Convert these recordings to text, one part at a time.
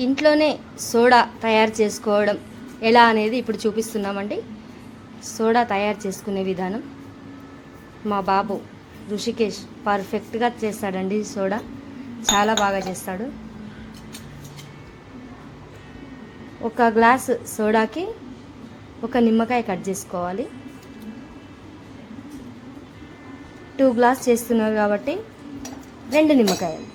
ఇంట్లోనే సోడా తయారు చేసుకోవడం ఎలా అనేది ఇప్పుడు చూపిస్తున్నామండి. సోడా తయారు చేసుకునే విధానం మా బాబు ఋషికేష్ పర్ఫెక్ట్గా చేస్తాడండి. సోడా చాలా బాగా చేస్తాడు. ఒక గ్లాస్ సోడాకి ఒక నిమ్మకాయ కట్ చేసుకోవాలి. 2 గ్లాస్ చేస్తున్నారు కాబట్టి 2 నిమ్మకాయలు.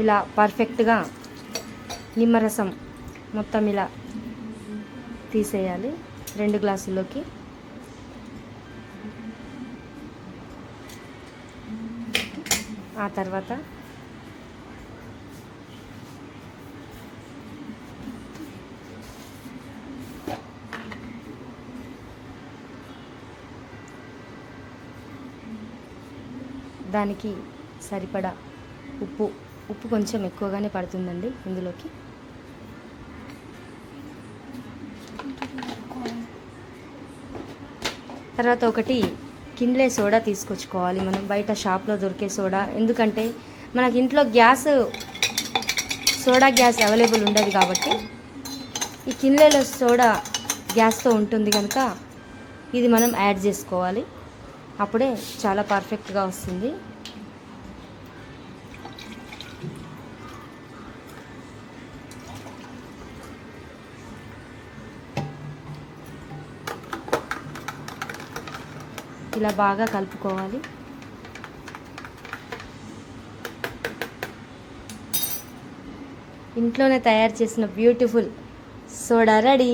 ఇలా పర్ఫెక్ట్గా నిమ్మరసం మొత్తం ఇలా తీసేయాలి 2 గ్లాసుల్లోకి. ఆ తర్వాత దానికి సరిపడా ఉప్పు కొంచెం ఎక్కువగానే పడుతుందండి ఇందులోకి. తర్వాత ఒకటి కిన్లే సోడా తీసుకొచ్చుకోవాలి మనం, బయట షాప్లో దొరికే సోడా. ఎందుకంటే మనకి ఇంట్లో సోడా గ్యాస్ అవైలబుల్ ఉండదు కాబట్టి ఈ కిన్లేలో సోడా గ్యాస్తో ఉంటుంది కనుక ఇది మనం యాడ్ చేసుకోవాలి. అప్పుడే చాలా పర్ఫెక్ట్గా వస్తుంది. ఇలా బాగా కలుపుకోవాలి. ఇంట్లోనే తయారు చేసిన బ్యూటిఫుల్ సోడా రెడీ.